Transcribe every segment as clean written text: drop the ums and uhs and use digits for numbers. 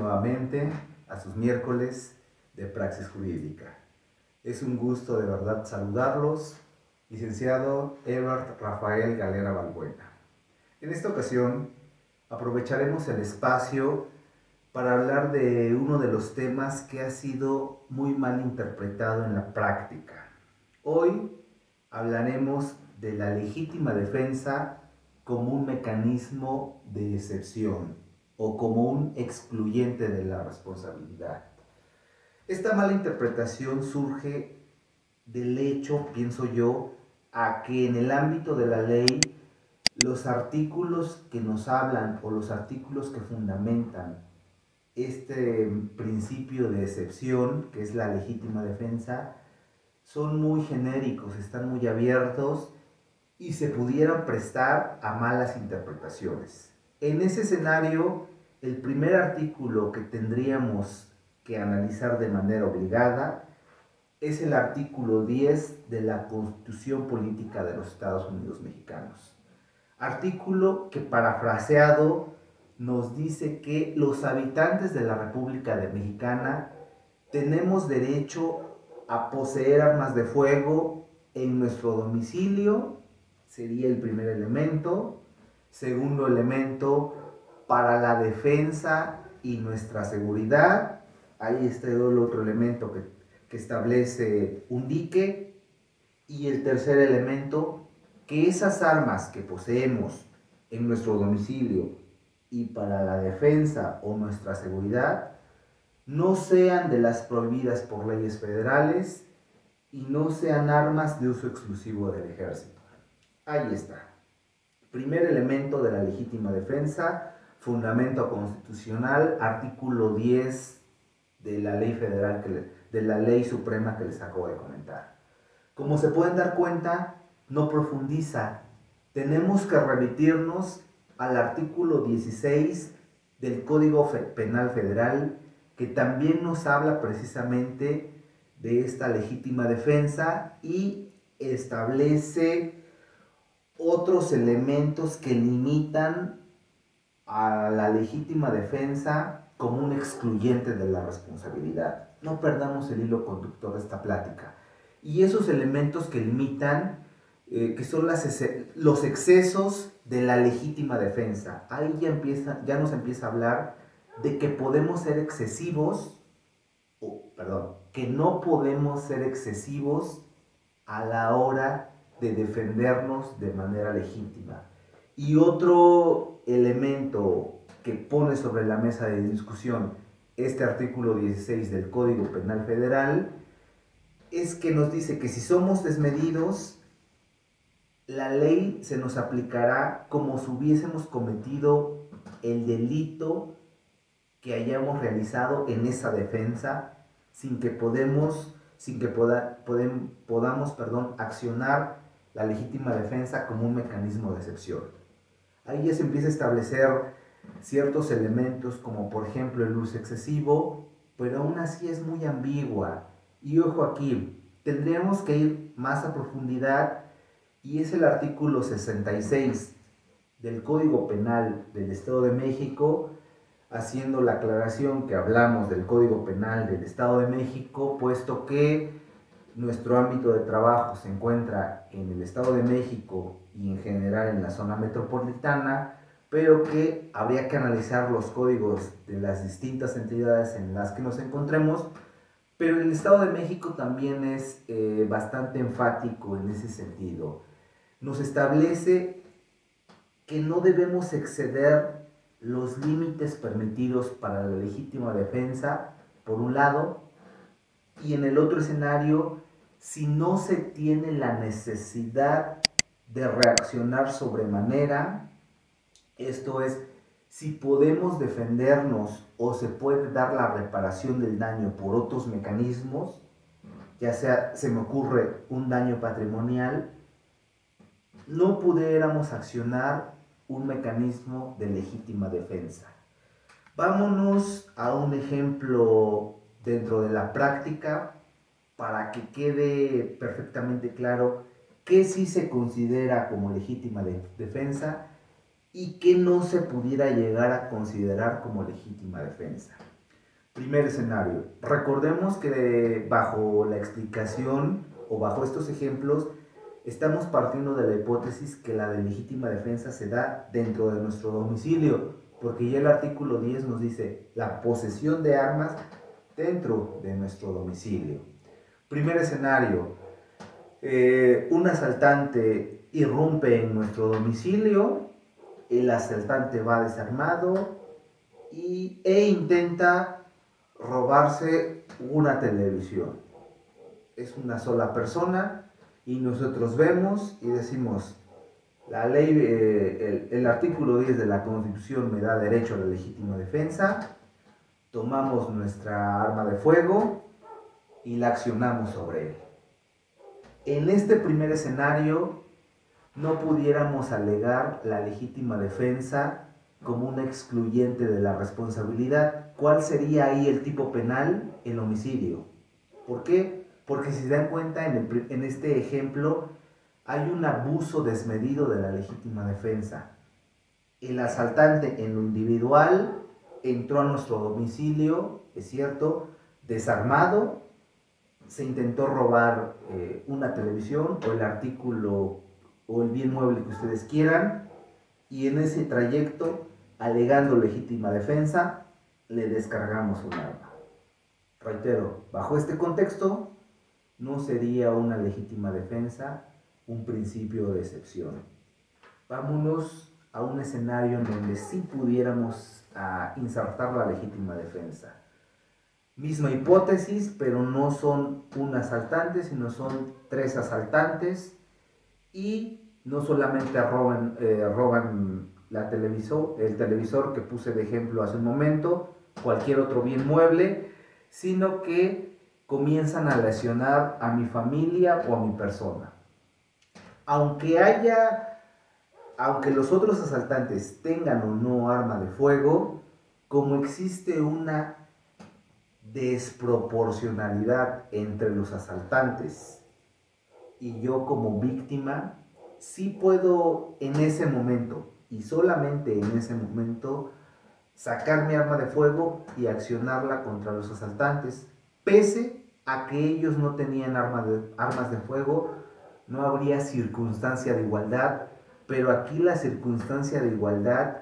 nuevamente a sus miércoles de Praxis Jurídica. Es un gusto de verdad saludarlos, licenciado Ebert Rafael Galera Balbuena. En esta ocasión aprovecharemos el espacio para hablar de uno de los temas que ha sido muy mal interpretado en la práctica. Hoy hablaremos de la legítima defensa como un mecanismo de excepción o como un excluyente de la responsabilidad. Esta mala interpretación surge del hecho, pienso yo, a que en el ámbito de la ley los artículos que nos hablan o los artículos que fundamentan este principio de excepción, que es la legítima defensa, son muy genéricos, están muy abiertos y se pudieran prestar a malas interpretaciones. En ese escenario, el primer artículo que tendríamos que analizar de manera obligada es el artículo 10 de la Constitución Política de los Estados Unidos Mexicanos. Artículo que, parafraseado, nos dice que los habitantes de la República Mexicana tenemos derecho a poseer armas de fuego en nuestro domicilio, sería el primer elemento. Segundo elemento, para la defensa y nuestra seguridad. Ahí está el otro elemento que establece un dique. Y el tercer elemento, que esas armas que poseemos en nuestro domicilio y para la defensa o nuestra seguridad no sean de las prohibidas por leyes federales y no sean armas de uso exclusivo del ejército. Ahí está. Primer elemento de la legítima defensa, fundamento constitucional, artículo 10 de la ley federal, de la ley suprema que les acabo de comentar. Como se pueden dar cuenta, no profundiza. Tenemos que remitirnos al artículo 16 del Código Penal Federal, que también nos habla precisamente de esta legítima defensa y establece otros elementos que limitan a la legítima defensa como un excluyente de la responsabilidad. No perdamos el hilo conductor de esta plática. Y esos elementos que limitan, que son los excesos de la legítima defensa. Ahí ya nos empieza a hablar de que podemos ser excesivos, que no podemos ser excesivos a la hora de defendernos de manera legítima. Y otro elemento que pone sobre la mesa de discusión este artículo 16 del Código Penal Federal es que nos dice que si somos desmedidos, la ley se nos aplicará como si hubiésemos cometido el delito que hayamos realizado en esa defensa sin que podamos accionar la legítima defensa como un mecanismo de excepción. Ahí ya se empieza a establecer ciertos elementos como por ejemplo el uso excesivo, pero aún así es muy ambigua. Y ojo aquí, tendríamos que ir más a profundidad y es el artículo 66 del Código Penal del Estado de México, haciendo la aclaración que hablamos del Código Penal del Estado de México, puesto que nuestro ámbito de trabajo se encuentra en el Estado de México y en general en la zona metropolitana, pero que habría que analizar los códigos de las distintas entidades en las que nos encontremos, pero el Estado de México también es bastante enfático en ese sentido. Nos establece que no debemos exceder los límites permitidos para la legítima defensa, por un lado, y en el otro escenario, si no se tiene la necesidad de reaccionar sobremanera, esto es, si podemos defendernos o se puede dar la reparación del daño por otros mecanismos, ya sea, se me ocurre, un daño patrimonial, no pudiéramos accionar un mecanismo de legítima defensa. Vámonos a un ejemplo dentro de la práctica para que quede perfectamente claro qué sí se considera como legítima defensa y qué no se pudiera llegar a considerar como legítima defensa. Primer escenario. Recordemos que bajo la explicación o bajo estos ejemplos estamos partiendo de la hipótesis que la de legítima defensa se da dentro de nuestro domicilio, porque ya el artículo 10 nos dice la posesión de armas dentro de nuestro domicilio. Primer escenario. Un asaltante irrumpe en nuestro domicilio, el asaltante va desarmado e intenta robarse una televisión. Es una sola persona y nosotros vemos y decimos, la ley, el artículo 10 de la Constitución me da derecho a la legítima defensa, tomamos nuestra arma de fuego y la accionamos sobre él. En este primer escenario no pudiéramos alegar la legítima defensa como una excluyente de la responsabilidad. ¿Cuál sería ahí el tipo penal? El homicidio. ¿Por qué? Porque si se dan cuenta en este ejemplo hay un abuso desmedido de la legítima defensa. El asaltante en lo individual entró a nuestro domicilio, es cierto, desarmado, se intentó robar una televisión o el artículo o el bien mueble que ustedes quieran, y en ese trayecto, alegando legítima defensa, le descargamos un arma. Reitero, bajo este contexto, no sería una legítima defensa un principio de excepción. Vámonos a un escenario en donde sí pudiéramos insertar la legítima defensa. Misma hipótesis, pero no son un asaltante, sino son tres asaltantes y no solamente roban el televisor que puse de ejemplo hace un momento, cualquier otro bien mueble, sino que comienzan a lesionar a mi familia o a mi persona. Aunque los otros asaltantes tengan o no arma de fuego, como existe una desproporcionalidad entre los asaltantes y yo como víctima, sí puedo en ese momento y solamente en ese momento sacar mi arma de fuego y accionarla contra los asaltantes, pese a que ellos no tenían armas de fuego. No habría circunstancia de igualdad, pero aquí la circunstancia de igualdad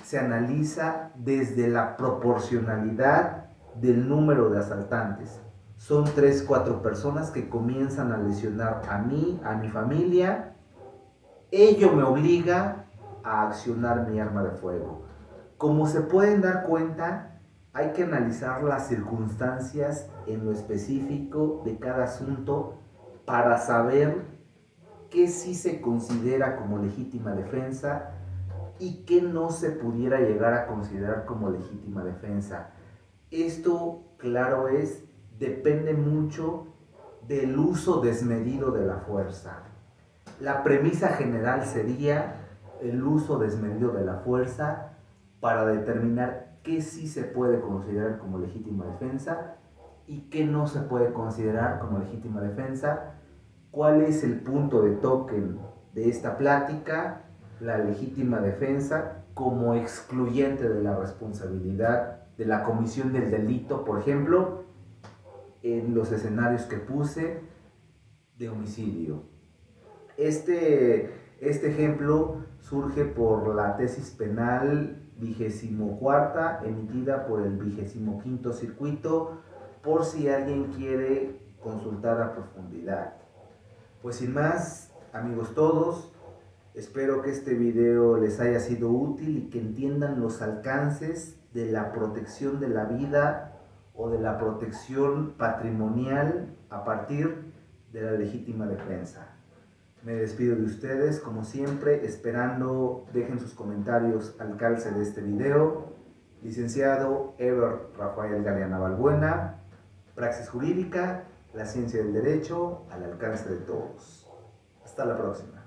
se analiza desde la proporcionalidad del número de asaltantes. Son 3, 4 personas que comienzan a lesionar a mí, a mi familia. Ello me obliga a accionar mi arma de fuego. Como se pueden dar cuenta, hay que analizar las circunstancias en lo específico de cada asunto para saber qué sí se considera como legítima defensa y qué no se pudiera llegar a considerar como legítima defensa. Esto, claro es, depende mucho del uso desmedido de la fuerza. La premisa general sería el uso desmedido de la fuerza para determinar qué sí se puede considerar como legítima defensa y qué no se puede considerar como legítima defensa. ¿Cuál es el punto de toque de esta plática? La legítima defensa como excluyente de la responsabilidad de la comisión del delito, por ejemplo, en los escenarios que puse de homicidio. Este ejemplo surge por la tesis penal 24ª emitida por el 25º circuito, por si alguien quiere consultar a profundidad. Pues sin más, amigos todos, espero que este video les haya sido útil y que entiendan los alcances de la protección de la vida o de la protección patrimonial a partir de la legítima defensa. Me despido de ustedes, como siempre, esperando dejen sus comentarios al calce de este video. Licenciado Ebert Rafael Galeana Balbuena, Praxis Jurídica, la ciencia del derecho al alcance de todos. Hasta la próxima.